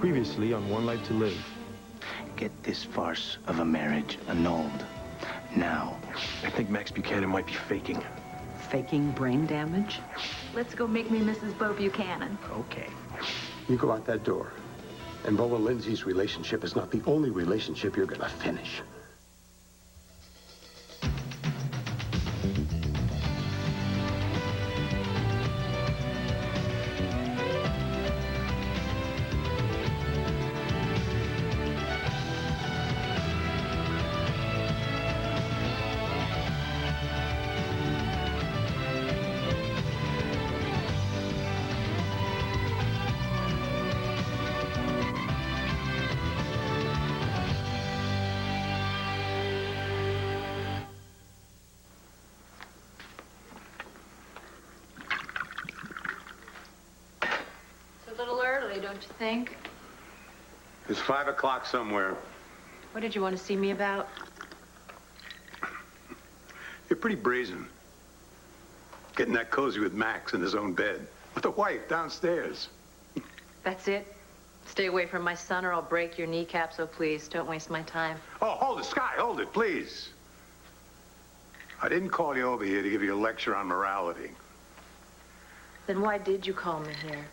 Previously on One Life to Live. Get this farce of a marriage annulled. Now. I think Max Buchanan might be faking. Faking brain damage? Let's go make me Mrs. Bo Buchanan. Okay. You go out that door. And Bo and Lindsay's relationship is not the only relationship you're gonna finish. Don't you think? It's 5 o'clock somewhere. What did you want to see me about? You're pretty brazen. Getting that cozy with Max in his own bed. With a wife downstairs. That's it? Stay away from my son or I'll break your kneecap, so please, don't waste my time. Oh, hold it, Sky, hold it, please. I didn't call you over here to give you a lecture on morality. Then why did you call me here?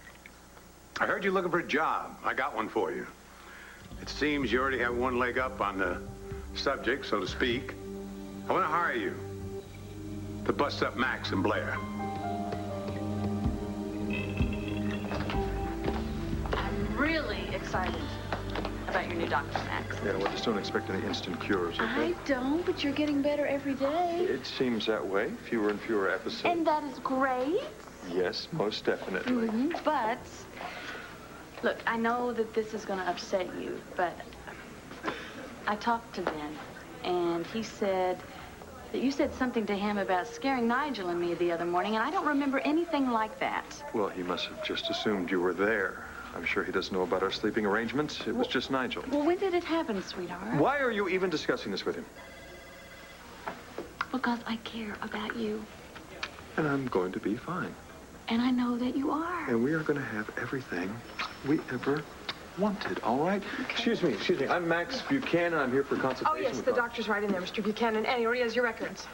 I heard you're looking for a job. I got one for you. It seems you already have one leg up on the subject, so to speak. I want to hire you to bust up Max and Blair. I'm really excited about your new doctor, Max. Yeah, well, just don't expect any instant cures, okay? I don't, but you're getting better every day. It seems that way. Fewer and fewer episodes. And that is great. Yes, most definitely. But, look, I know that this is going to upset you, but I talked to Ben, and he said that you said something to him about scaring Nigel and me the other morning, and I don't remember anything like that. Well, he must have just assumed you were there. I'm sure he doesn't know about our sleeping arrangements. It was just Nigel. Well, when did it happen, sweetheart? Why are you even discussing this with him? Because I care about you. And I'm going to be fine. And I know that you are. And we are going to have everything we ever wanted, all right? Okay. Excuse me. I'm Max Buchanan. I'm here for consultation. Oh, yes, the doctor's right in there, Mr. Buchanan. Anyway, he has your records.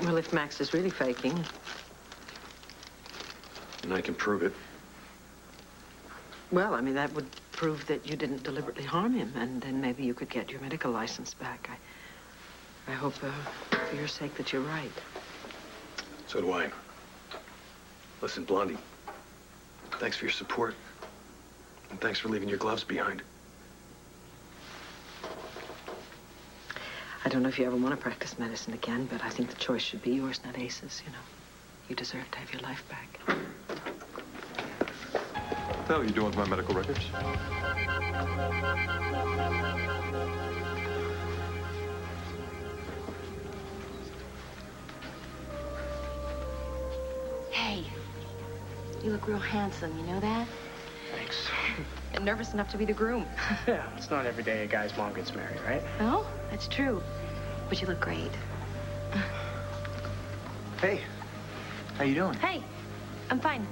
Well, if Max is really faking... And I can prove it. Well, I mean, that would prove that you didn't deliberately harm him, and then maybe you could get your medical license back. I hope, for your sake, that you're right. So do I. Listen, Blondie, thanks for your support. And thanks for leaving your gloves behind. I don't know if you ever want to practice medicine again, but I think the choice should be yours, not Ace's, you know. You deserve to have your life back. What the hell are you doing with my medical records? Hey, you look real handsome, you know that? Thanks. And nervous enough to be the groom. Yeah, it's not every day a guy's mom gets married, right? Oh, that's true. But you look great. Hey, how you doing? Hey, I'm fine.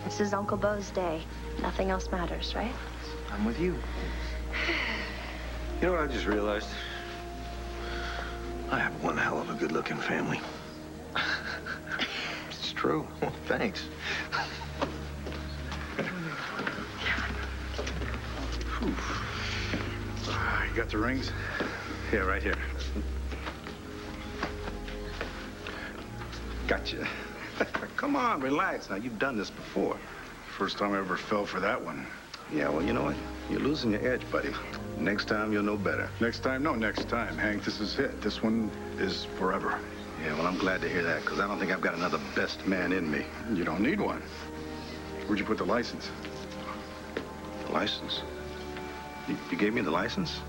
This is Uncle Bo's day. Nothing else matters, right? I'm with you. You know what I just realized? I have one hell of a good-looking family. It's true. Well, thanks. You got the rings? Here, right here. Gotcha. Come on, relax. Now, you've done this before. First time I ever fell for that one. Yeah, well, you know what? You're losing your edge, buddy. Next time, you'll know better. Next time? No, next time, Hank. This is it. This one is forever. Yeah, well, I'm glad to hear that, because I don't think I've got another best man in me. You don't need one. Where'd you put the license? The license? You gave me the license?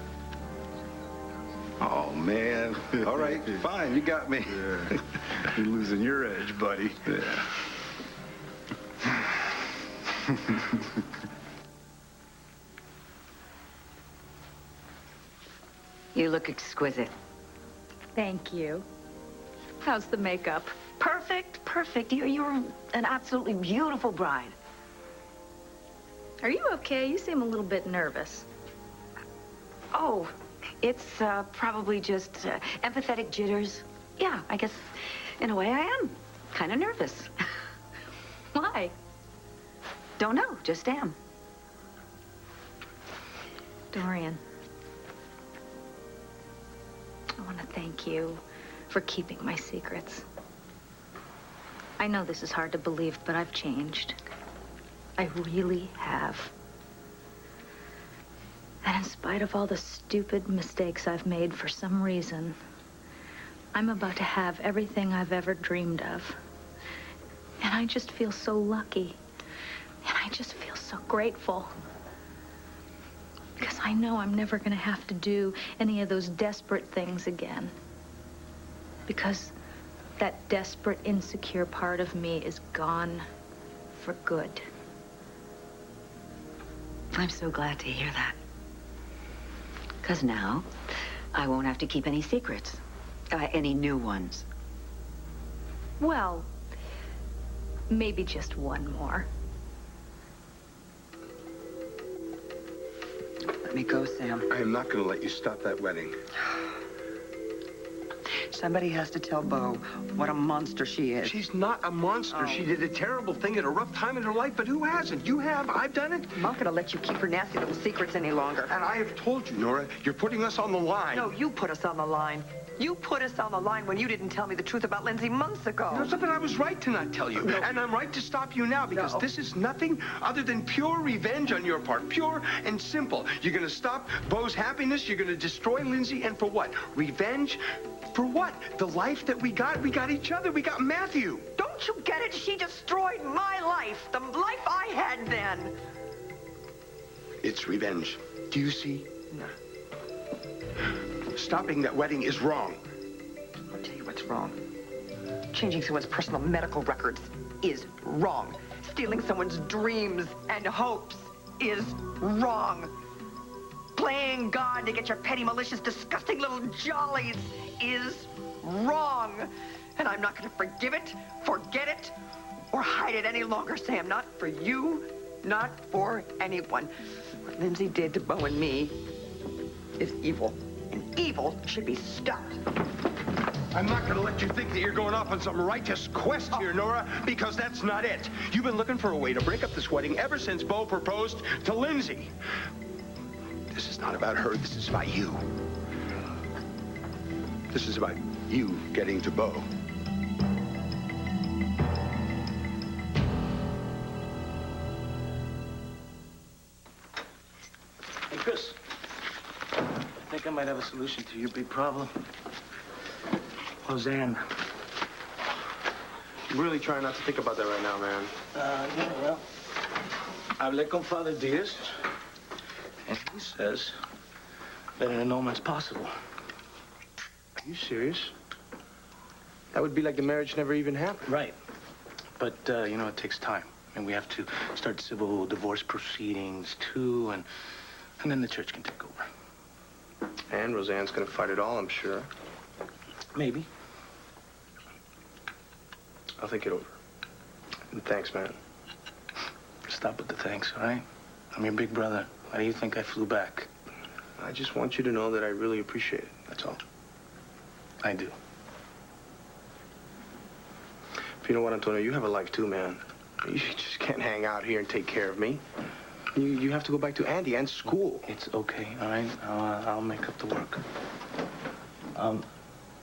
Oh, man. All right, fine. You got me. Yeah. You're losing your edge, buddy. Yeah. You look exquisite. Thank you. How's the makeup? Perfect, perfect. You're an absolutely beautiful bride. Are you okay? You seem a little bit nervous. Oh, it's probably just empathetic jitters. Yeah, I guess in a way I am kind of nervous. Why? Don't know, just am. Dorian, I want to thank you for keeping my secrets. I know this is hard to believe, but I've changed. I really have. And in spite of all the stupid mistakes I've made, for some reason, I'm about to have everything I've ever dreamed of. And I just feel so lucky. And I just feel so grateful. Because I know I'm never going to have to do any of those desperate things again. Because that desperate, insecure part of me is gone for good. I'm so glad to hear that. Because now I won't have to keep any secrets. Any new ones. Well, maybe just one more. Let me go, Sam. I am not going to let you stop that wedding. Somebody has to tell Bo what a monster she is. She's not a monster. Oh. She did a terrible thing at a rough time in her life, but who hasn't? You have. I've done it. I'm not going to let you keep her nasty little secrets any longer. And I have told you, Nora, you're putting us on the line. No, you put us on the line. You put us on the line when you didn't tell me the truth about Lindsay months ago. No, but I was right to not tell you. No. And I'm right to stop you now because this is nothing other than pure revenge on your part. Pure and simple. You're going to stop Bo's happiness. You're going to destroy Lindsay. And for what? Revenge? For what? The life that we got? We got each other. We got Matthew. Don't you get it? She destroyed my life. The life I had then. It's revenge. Do you see? No. Stopping that wedding is wrong. I'll tell you what's wrong. Changing someone's personal medical records is wrong. Stealing someone's dreams and hopes is wrong. Playing God to get your petty, malicious, disgusting little jollies is wrong. And I'm not going to forgive it, forget it, or hide it any longer, Sam. Not for you, not for anyone. What Lindsay did to Bo and me is evil. And evil should be stopped. I'm not going to let you think that you're going off on some righteous quest here, Nora, because that's not it. You've been looking for a way to break up this wedding ever since Bo proposed to Lindsay. This is not about her. This is about you. This is about you getting to Bo. Hey, Chris. I think I might have a solution to your big problem. Roseanne. I'm really trying not to think about that right now, man. Yeah, well, hablé con Father Diaz, and he says that an annulment's possible. Are you serious? That would be like the marriage never even happened. Right. But, you know, it takes time. And we have to start civil divorce proceedings, too, and then the church can take over. And Roseanne's gonna fight it all, I'm sure. Maybe. I'll think it over. And thanks, man. Stop with the thanks, all right? I'm your big brother. Why do you think I flew back? I just want you to know that I really appreciate it. That's all. I do. But you know what, Antonio? You have a life, too, man. You just can't hang out here and take care of me. You have to go back to Andy and school. It's okay, all right? I'll make up the work.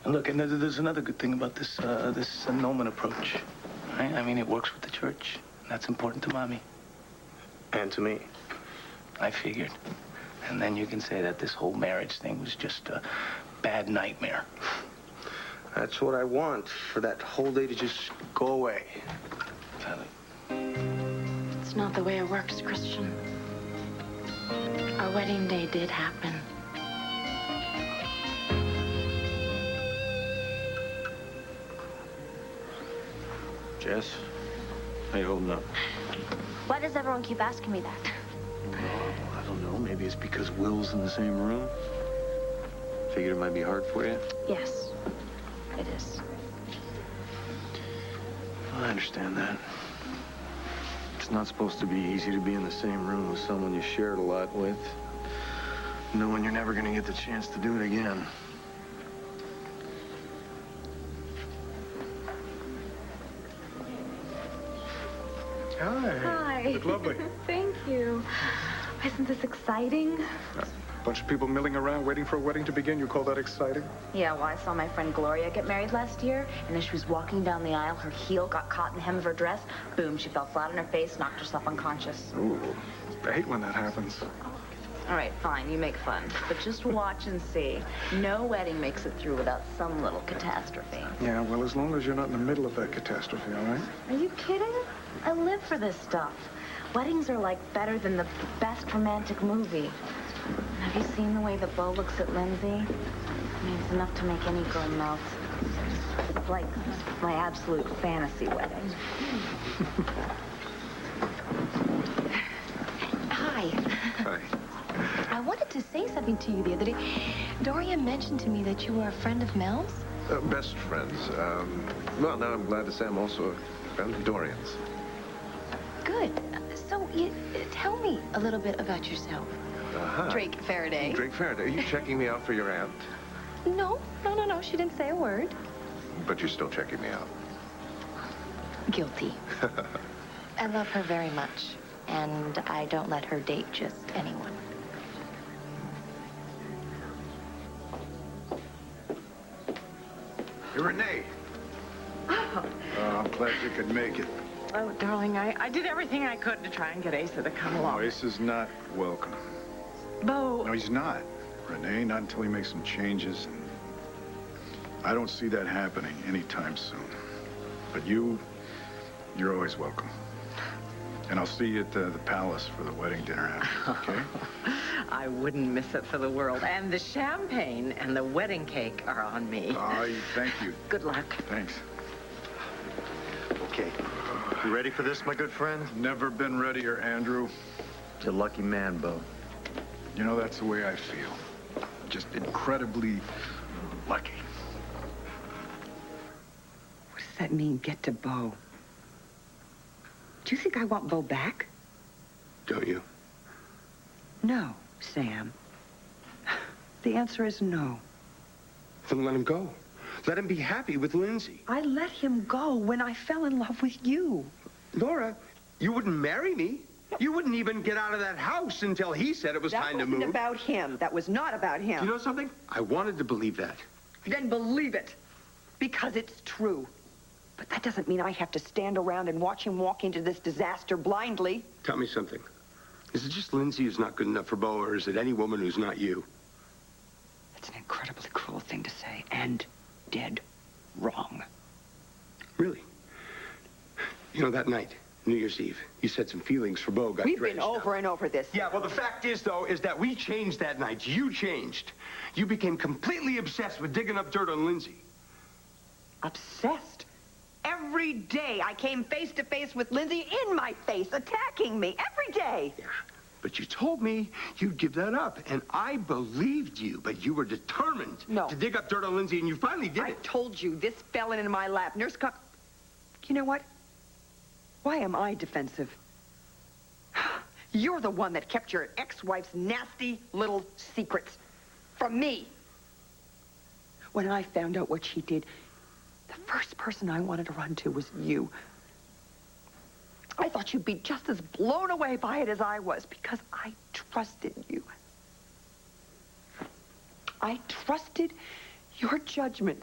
And look, and there's another good thing about this annulment approach, right? I mean, it works with the church. That's important to Mommy. And to me. I figured. And then you can say that this whole marriage thing was just a bad nightmare. That's what I want, for that whole day to just go away. Sally. It's not the way it works, Christian. Our wedding day did happen. Jess, how you holding up? Why does everyone keep asking me that? I don't know. Maybe it's because Will's in the same room. Figured it might be hard for you. Yes. understand that. It's not supposed to be easy to be in the same room with someone you shared a lot with, knowing you're never going to get the chance to do it again. Hi. Hi. You look lovely. Thank you. Isn't this exciting? A bunch of people milling around waiting for a wedding to begin. You call that exciting? Yeah, well, I saw my friend Gloria get married last year, and as she was walking down the aisle, her heel got caught in the hem of her dress. Boom, she fell flat on her face, knocked herself unconscious. Ooh, I hate when that happens. All right, fine, you make fun. But just watch and see. No wedding makes it through without some little catastrophe. Yeah, well, as long as you're not in the middle of that catastrophe, all right? Are you kidding? I live for this stuff. Weddings are like better than the best romantic movie. Have you seen the way the beau looks at Lindsay? I mean, it's enough to make any girl melt. It's like my absolute fantasy wedding. Hi. Hi. I wanted to say something to you the other day. Dorian mentioned to me that you were a friend of Mel's. Best friends. Well, now I'm glad to say I'm also a friend of Dorian's. Good. So, tell me a little bit about yourself. Drake Faraday. Drake Faraday. Are you checking me out for your aunt? No. She didn't say a word. But you're still checking me out. Guilty. I love her very much, and I don't let her date just anyone. Hey, Renee. Oh, I'm glad you could make it. Oh, darling, I did everything I could to try and get Asa to come along. No, Ace is not welcome. Bo. No, he's not. Renee, not until he makes some changes. And I don't see that happening anytime soon. But you're always welcome. And I'll see you at the palace for the wedding dinner after, okay? I wouldn't miss it for the world. And the champagne and the wedding cake are on me. Thank you. Good luck. Thanks. Okay. You ready for this, my good friend? Never been readier, Andrew. You're a lucky man, Bo. You know, that's the way I feel. Just incredibly lucky. What does that mean, get to Bo? Do you think I want Bo back? Don't you? No, Sam. The answer is no. Then let him go. Let him be happy with Lindsay. I let him go when I fell in love with you. Nora, you wouldn't marry me. You wouldn't even get out of that house until he said it was time to move. That wasn't about him. That was not about him. You know something? I wanted to believe that. Then believe it. Because it's true. But that doesn't mean I have to stand around and watch him walk into this disaster blindly. Tell me something. Is it just Lindsay who's not good enough for Bo, or is it any woman who's not you? That's an incredibly cruel thing to say, and dead wrong. Really? You know, that night, New Year's Eve, you said some feelings for Bo got We've drenched been over out. and over this. Yeah, well, the fact is, though, is that we changed that night. You changed. You became completely obsessed with digging up dirt on Lindsay. Obsessed? Every day I came face to face with Lindsay in my face, attacking me every day. Yeah, but you told me you'd give that up, and I believed you, but you were determined to dig up dirt on Lindsay, and you finally did it. I told you, this fell into my lap. Nurse Cup, you know what? Why am I defensive? You're the one that kept your ex-wife's nasty little secrets from me. When I found out what she did, the first person I wanted to run to was you. I thought you'd be just as blown away by it as I was because I trusted you. I trusted your judgment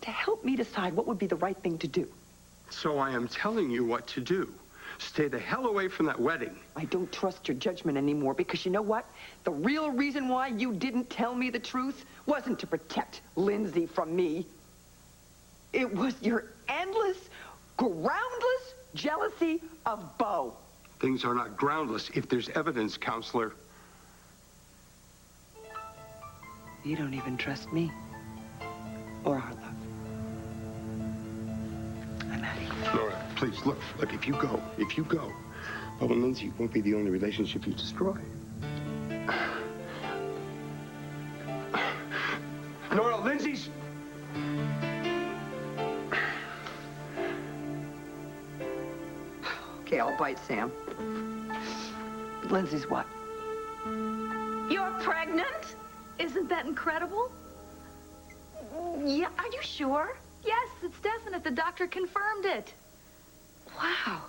to help me decide what would be the right thing to do. So I am telling you what to do. Stay the hell away from that wedding. I don't trust your judgment anymore because you know what? The real reason why you didn't tell me the truth wasn't to protect Lindsay from me. It was your endless, groundless jealousy of Bo. Things are not groundless if there's evidence, counselor. You don't even trust me or our love. I'm out of here. Nora, please, look, if you go, Bo and Lindsay won't be the only relationship you destroy. Nora, Okay, I'll bite, Sam. Lindsay's what? You're pregnant? Isn't that incredible? Yeah, are you sure? Yes, it's definite. The doctor confirmed it. Wow.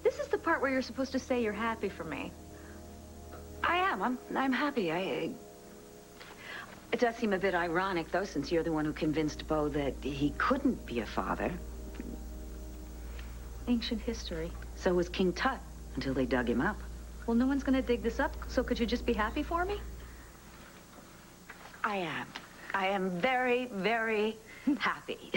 This is the part where you're supposed to say you're happy for me. I am. I'm happy. It does seem a bit ironic, though, since you're the one who convinced Bo that he couldn't be a father. Ancient history. So was King Tut, until they dug him up. Well, no one's gonna dig this up, so could you just be happy for me? I am. I am very, very happy.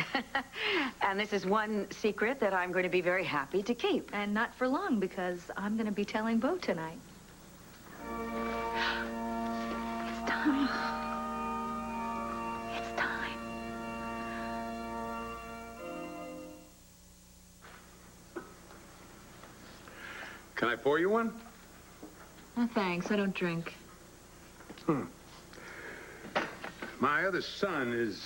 And this is one secret that I'm going to be very happy to keep. And not for long, because I'm gonna be telling Bo tonight. It's time. It's time. Can I pour you one? Oh, thanks. I don't drink. My other son is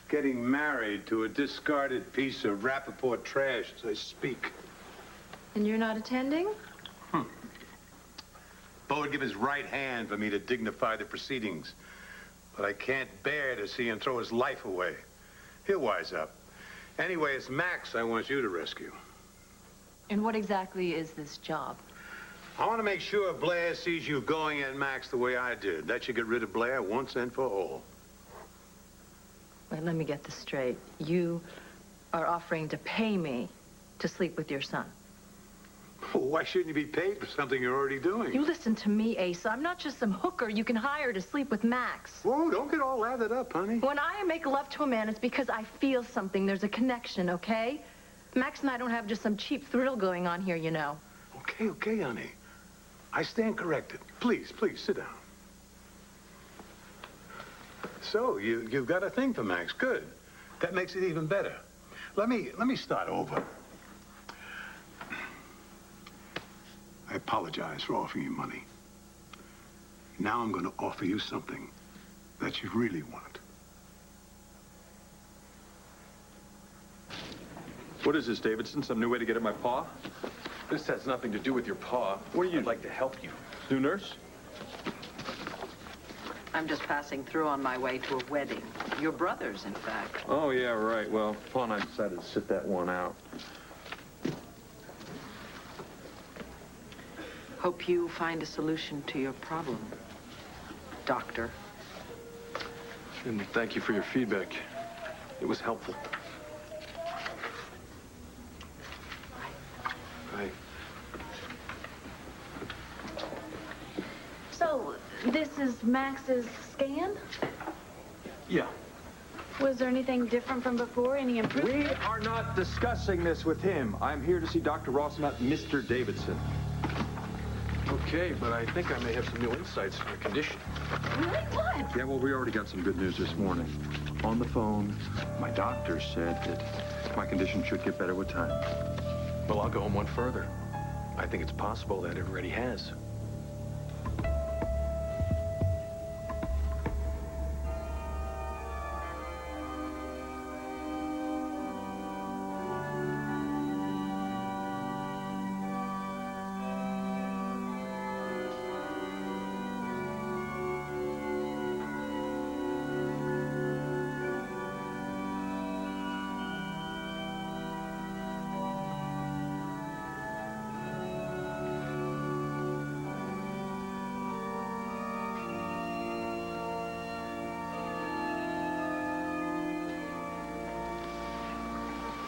getting married to a discarded piece of Rappaport trash as I speak. And you're not attending? Bo would give his right hand for me to dignify the proceedings. But I can't bear to see him throw his life away. He'll wise up. Anyway, it's Max I want you to rescue. And what exactly is this job? I want to make sure Blair sees you going at Max the way I did. That should get rid of Blair once and for all. Wait, let me get this straight. You are offering to pay me to sleep with your son. Well, why shouldn't you be paid for something you're already doing? You listen to me, Asa. I'm not just some hooker you can hire to sleep with Max. Whoa, don't get all lathered up, honey. When I make love to a man, it's because I feel something. There's a connection, okay? Max and I don't have just some cheap thrill going on here, you know. Okay, honey. I stand corrected. Please, sit down. So, you've got a thing for Max. Good. That makes it even better. Let me start over. I apologize for offering you money. Now I'm going to offer you something that you really want. What is this, Davidson? Some new way to get at my paw? This has nothing to do with your paw. What are you? I'd like to help you. New nurse? I'm just passing through on my way to a wedding. Your brother's, in fact. Oh, yeah, right. Well, Paul and I decided to sit that one out. Hope you find a solution to your problem, Doctor. And thank you for your feedback. It was helpful. Bye. So, this is Max's scan? Yeah. Was there anything different from before? Any improvement? We are not discussing this with him. I'm here to see Dr. Ross, not Mr. Davidson. Okay, but I think I may have some new insights for your condition. Really? What? Yeah, well, we already got some good news this morning. On the phone, my doctor said that my condition should get better with time. Well, I'll go home one further. I think it's possible that it already has.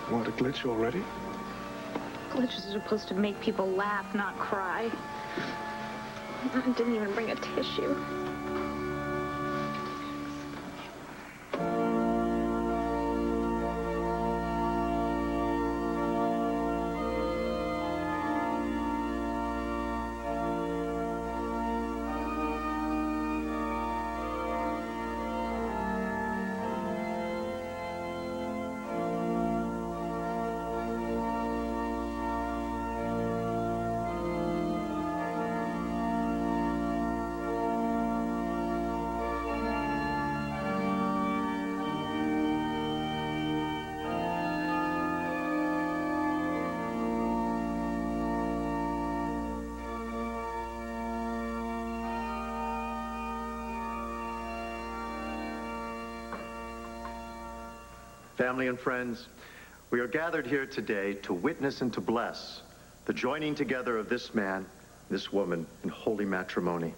Want a glitch already? Glitches are supposed to make people laugh, not cry. I didn't even bring a tissue. Family and friends, we are gathered here today to witness and to bless the joining together of this man, this woman in holy matrimony,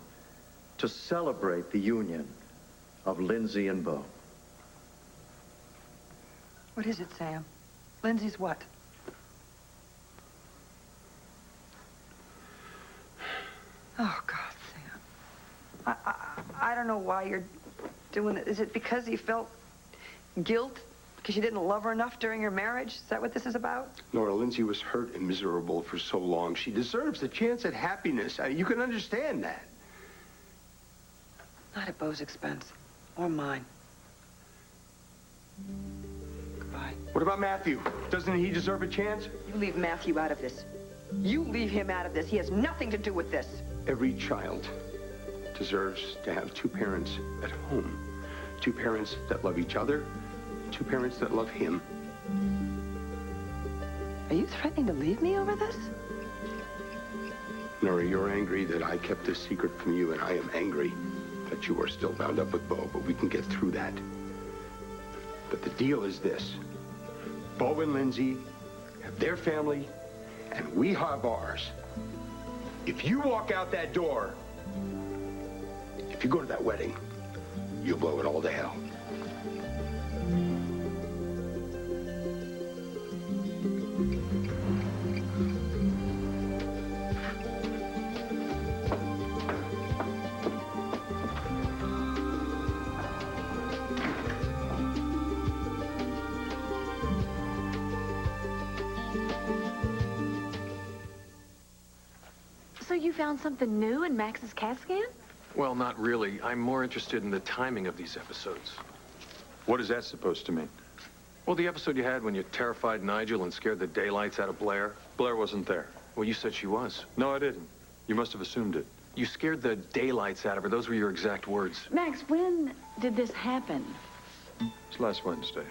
to celebrate the union of Lindsay and Bo. What is it, Sam? Lindsay's what? Oh, God, Sam. I don't know why you're doing it. Is it because he felt guilt? Because you didn't love her enough during your marriage? Is that what this is about? Nora, Lindsay was hurt and miserable for so long. She deserves a chance at happiness. You can understand that. Not at Bo's expense. Or mine. Goodbye. What about Matthew? Doesn't he deserve a chance? You leave Matthew out of this. You leave him out of this. He has nothing to do with this. Every child deserves to have two parents at home. Two parents that love each other. Two parents that love him. Are you threatening to leave me over this? Nora, you're angry that I kept this secret from you, and I am angry that you are still bound up with Bo, but we can get through that. But the deal is this. Bo and Lindsay have their family, and we have ours. If you walk out that door, if you go to that wedding, you'll blow it all to hell. So you found something new in Max's CAT scan? Well, not really. I'm more interested in the timing of these episodes. What is that supposed to mean? Well, the episode you had when you terrified Nigel and scared the daylights out of Blair. Blair wasn't there. Well, you said she was. No, I didn't. You must have assumed it. You scared the daylights out of her. Those were your exact words. Max, when did this happen? It's last Wednesday.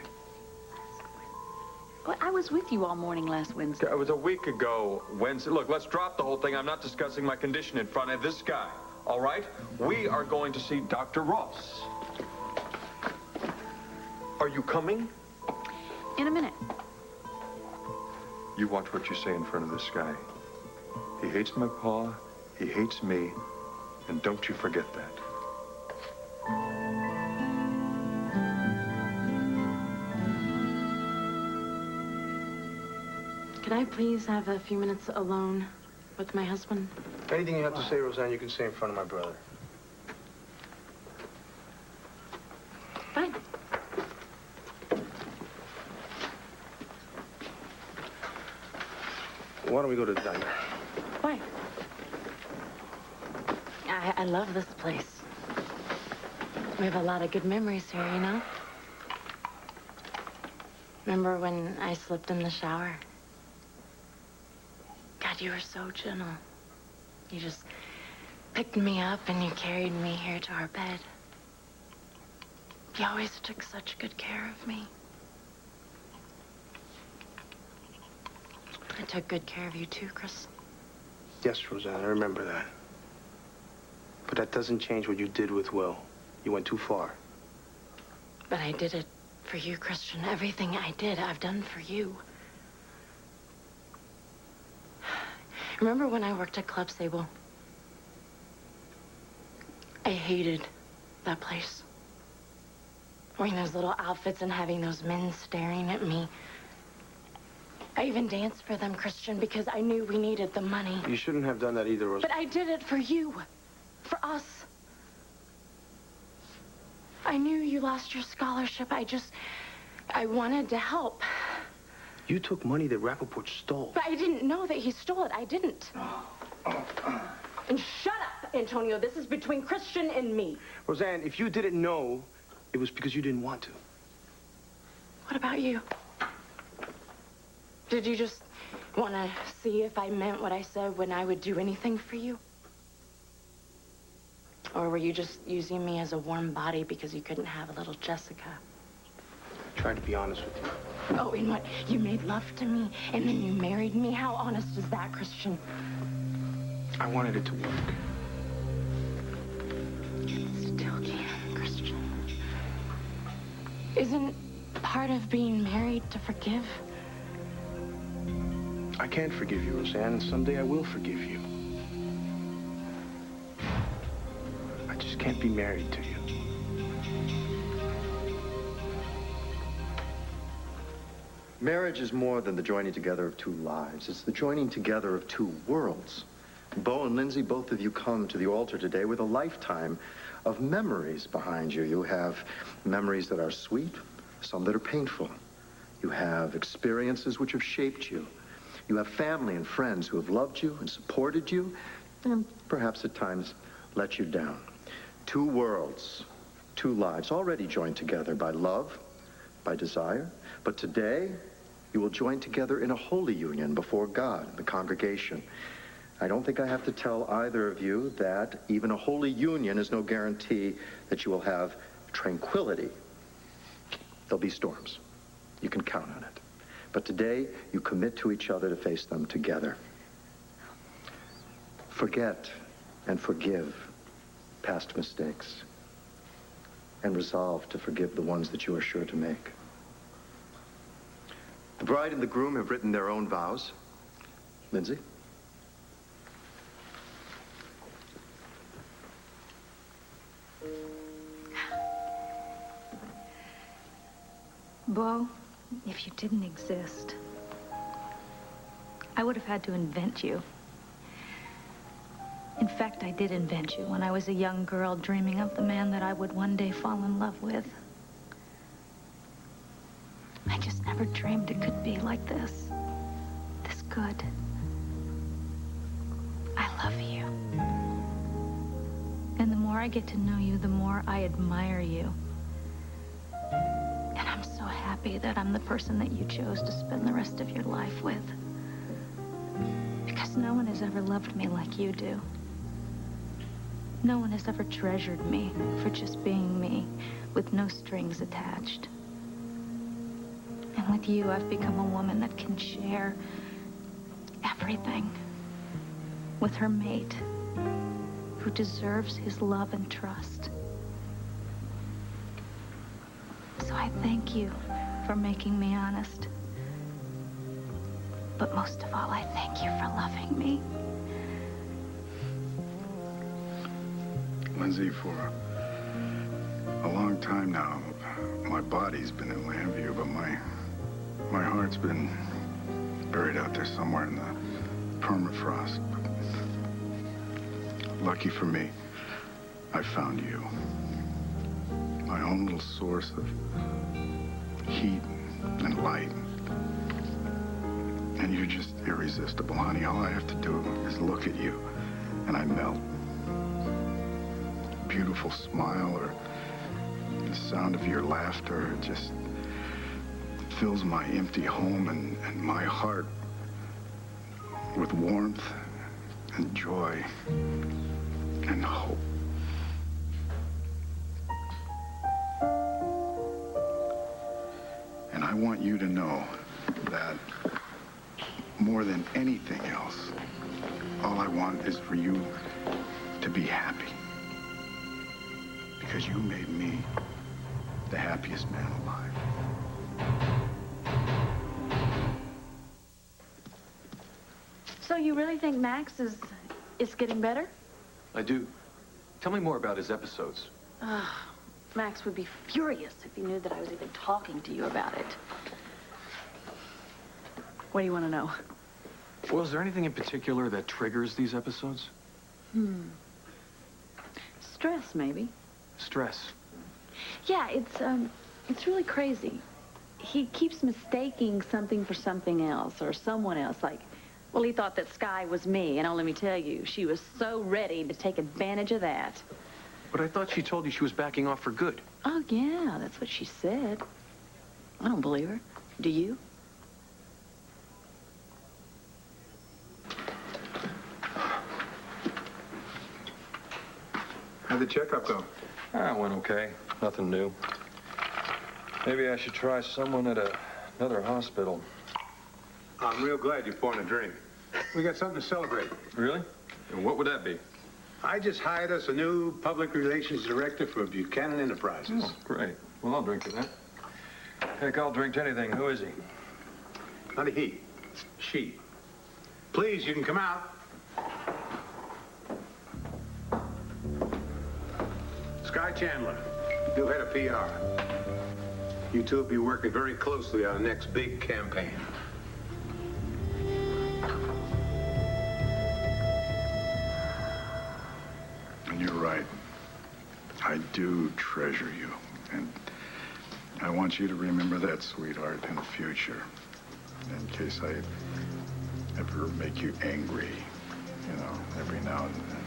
Well, I was with you all morning last Wednesday. It was a week ago Wednesday. Look, let's drop the whole thing. I'm not discussing my condition in front of this guy. All right? We are going to see Dr. Ross. Are you coming? In a minute. You watch what you say in front of this guy. He hates my pa, he hates me, and don't you forget that. Could I please have a few minutes alone with my husband? Anything you have to say, Roseanne, you can say in front of my brother. Fine. Why don't we go to the diner? Why? I love this place. We have a lot of good memories here, you know? Remember when I slipped in the shower? God, you were so gentle. You just picked me up and you carried me here to our bed. You always took such good care of me. I took good care of you too, Chris. Yes, Roseanne, I remember that. But that doesn't change what you did with Will. You went too far. But I did it for you, Christian. Everything I did, I've done for you. Remember when I worked at Club Sable? I hated that place. Wearing those little outfits and having those men staring at me. I even danced for them, Christian, because I knew we needed the money. You shouldn't have done that either, Roseanne. But I did it for you. For us. I knew you lost your scholarship. I wanted to help. You took money that Rappaport stole. But I didn't know that he stole it. I didn't. And shut up, Antonio. This is between Christian and me. Roseanne, if you didn't know, it was because you didn't want to. What about you? Did you just want to see if I meant what I said when I would do anything for you? Or were you just using me as a warm body because you couldn't have a little Jessica? I tried to be honest with you. Oh, and what? You made love to me, and then you married me? How honest is that, Christian? I wanted it to work. Still can't, Christian. Isn't part of being married to forgive? I can't forgive you, Roseanne, and someday I will forgive you. I just can't be married to you. Marriage is more than the joining together of two lives. It's the joining together of two worlds. Bo and Lindsay, both of you come to the altar today with a lifetime of memories behind you. You have memories that are sweet, some that are painful. You have experiences which have shaped you. You have family and friends who have loved you and supported you, and perhaps at times let you down. Two worlds, two lives, already joined together by love, by desire. But today, you will join together in a holy union before God, the congregation. I don't think I have to tell either of you that even a holy union is no guarantee that you will have tranquility. There'll be storms. You can count on it. But today, you commit to each other to face them together. Forget and forgive past mistakes, and resolve to forgive the ones that you are sure to make. The bride and the groom have written their own vows. Lindsay? Bo, if you didn't exist, I would have had to invent you. In fact, I did invent you when I was a young girl dreaming of the man that I would one day fall in love with. I just never dreamed it could be like this. This good. I love you. And the more I get to know you, the more I admire you. And I'm so happy that I'm the person that you chose to spend the rest of your life with. Because no one has ever loved me like you do. No one has ever treasured me for just being me, with no strings attached. And with you, I've become a woman that can share everything with her mate, who deserves his love and trust. So I thank you for making me honest. But most of all, I thank you for loving me. Lindsay, for a long time now, my body's been in Llanview, but my heart's been buried out there somewhere in the permafrost. But lucky for me, I found you. My own little source of heat and light. And you're just irresistible, honey. All I have to do is look at you, and I melt. Beautiful smile or the sound of your laughter just fills my empty home and my heart with warmth and joy and hope. And I want you to know that more than anything else, all I want is for you to be happy. Because you made me the happiest man alive. So you really think Max is getting better? I do. Tell me more about his episodes. Max would be furious if he knew that I was even talking to you about it. What do you want to know? Well, is there anything in particular that triggers these episodes? Stress, maybe. Stress. Yeah, it's really crazy. He keeps mistaking something for something else or someone else. Like, well, he thought that Sky was me, and oh, let me tell you, she was so ready to take advantage of that. But I thought she told you she was backing off for good. Oh, yeah, that's what she said. I don't believe her. Do you? How'd the checkup go? It went okay. Nothing new. Maybe I should try someone at another hospital. I'm real glad you're pouring a drink. We got something to celebrate. Really? And what would that be? I just hired us a new public relations director for Buchanan Enterprises. Oh, great. Well, I'll drink to that. Heck, I'll drink to anything. Who is he? Not a he. She. Please, you can come out. Sky Chandler, new head of PR. You two will be working very closely on the next big campaign. And you're right. I do treasure you. And I want you to remember that, sweetheart, in the future. In case I ever make you angry, you know, every now and then.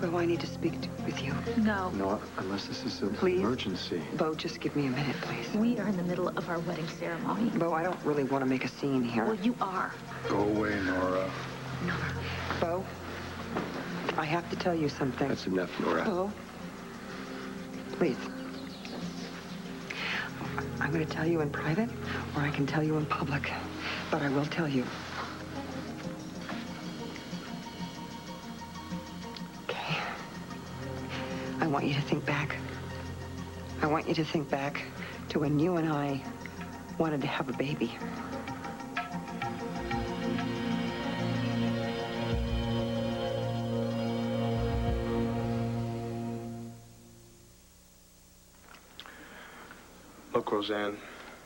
Bo, I need to speak with you. No. No, unless this is an Please? emergency. Bo, just give me a minute, please. We are in the middle of our wedding ceremony. Bo, I don't really want to make a scene here. Well, you are. Go away, Nora. Bo, I have to tell you something. That's enough, Nora. Bo, please. I'm going to tell you in private, or I can tell you in public. But I will tell you. Okay. I want you to think back. I want you to think back to when you and I wanted to have a baby. Look, Roseanne,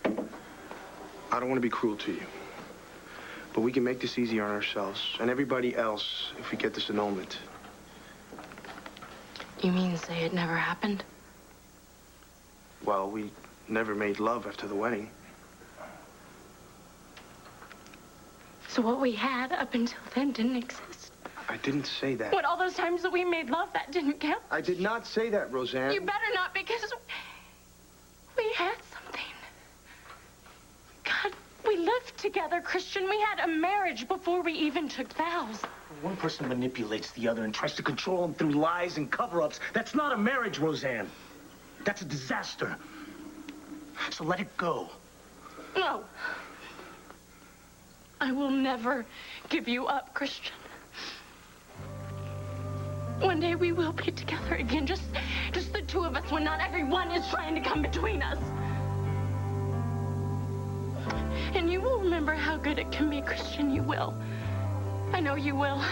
I don't want to be cruel to you, but we can make this easier on ourselves and everybody else if we get this annulment. You mean say it never happened? Well, we never made love after the wedding. So what we had up until then didn't exist? I didn't say that. What, all those times that we made love, that didn't count? I did not say that, Roseanne. You better not, because we had something. God, we lived together, Christian. We had a marriage before we even took vows. One person manipulates the other and tries to control him through lies and cover-ups. That's not a marriage, Roseanne. That's a disaster. So let it go. No. I will never give you up, Christian. One day we will be together again, just the two of us, when not everyone is trying to come between us. And you will remember how good it can be, Christian. You will. I know you will.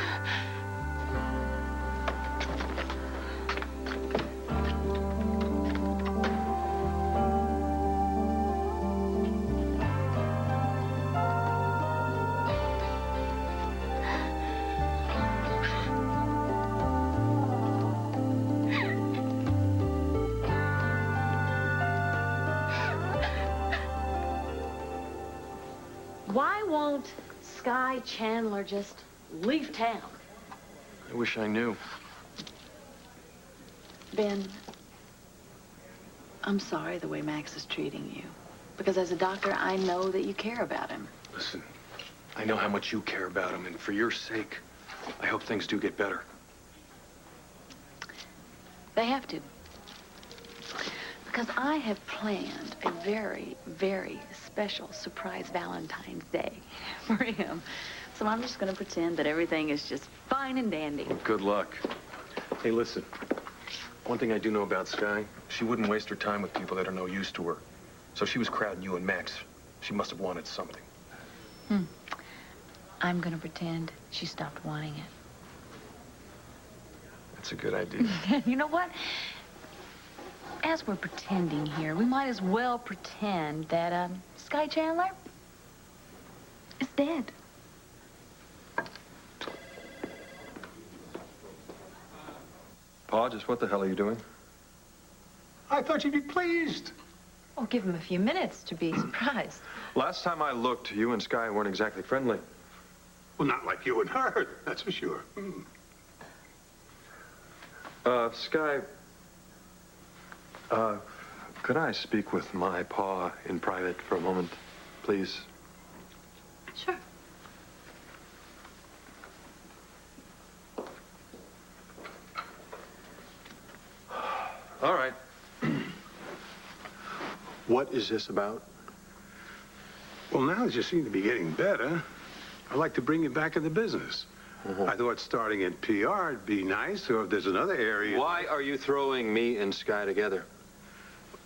Why won't Sky Chandler just leave town? I wish I knew. Ben, I'm sorry the way Max is treating you. Because as a doctor, I know that you care about him. Listen, I know how much you care about him, and for your sake, I hope things do get better. They have to. Because I have planned a very, very special surprise Valentine's Day for him. So I'm just going to pretend that everything is just fine and dandy. Well, good luck. Hey, listen. One thing I do know about Sky, she wouldn't waste her time with people that are no use to her. So she was crowding you and Max. She must have wanted something. I'm going to pretend she stopped wanting it. That's a good idea. You know what? As we're pretending here, we might as well pretend that, Sky Chandler is dead. Pa, just what the hell are you doing? I thought you'd be pleased. Well, give him a few minutes to be surprised. Last time I looked, you and Sky weren't exactly friendly. Well, not like you and her, that's for sure. Sky, could I speak with my pa in private for a moment, please? Sure. All right. What is this about? Well, now that you seem to be getting better, I'd like to bring you back in the business. I thought starting in PR would be nice, or if there's another area... Why are you throwing me and Sky together?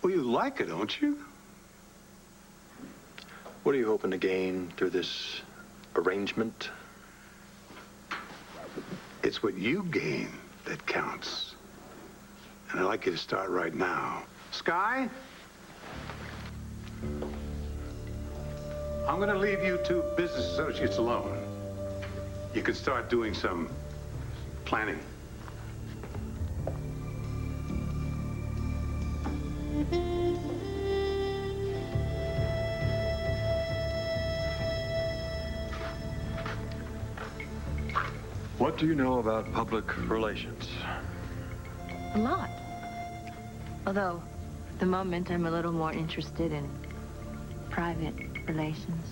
Well, you like it, don't you? What are you hoping to gain through this arrangement? It's what you gain that counts. And I'd like you to start right now. Sky? I'm gonna leave you two business associates alone. You can start doing some planning. What do you know about public relations? A lot. Although, at the moment, I'm a little more interested in private relations.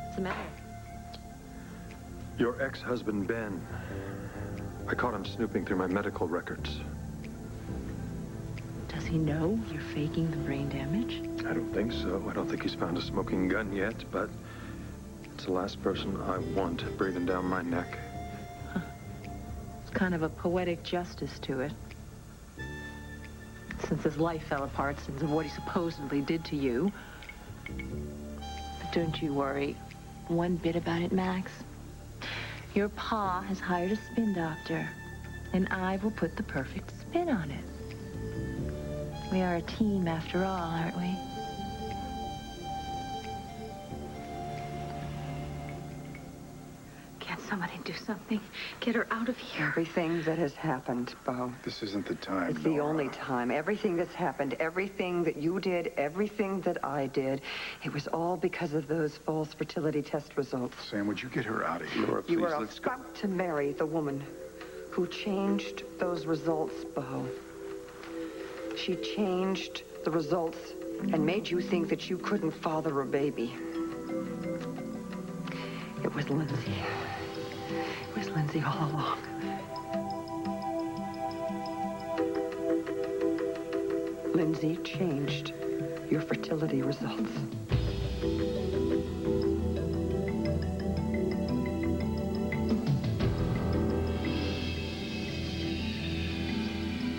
What's the matter? Your ex-husband, Ben. I caught him snooping through my medical records. Does he know you're faking the brain damage? I don't think so. I don't think he's found a smoking gun yet, but it's the last person I want breathing down my neck. Huh. It's kind of a poetic justice to it. Since his life fell apart since of what he supposedly did to you. But don't you worry one bit about it, Max. Your pa has hired a spin doctor, and I will put the perfect spin on it. We are a team after all, aren't we? Can't somebody do something? Get her out of here. Everything that has happened, Bo. This isn't the time, It's the only time. Everything that's happened, everything that you did, everything that I did, it was all because of those false fertility test results. Sam, would you get her out of here? Laura, You please, were let's go. about to marry the woman who changed those results, Bo. She changed the results and made you think that you couldn't father a baby. It was Lindsay. It was Lindsay all along. Lindsay changed your fertility results.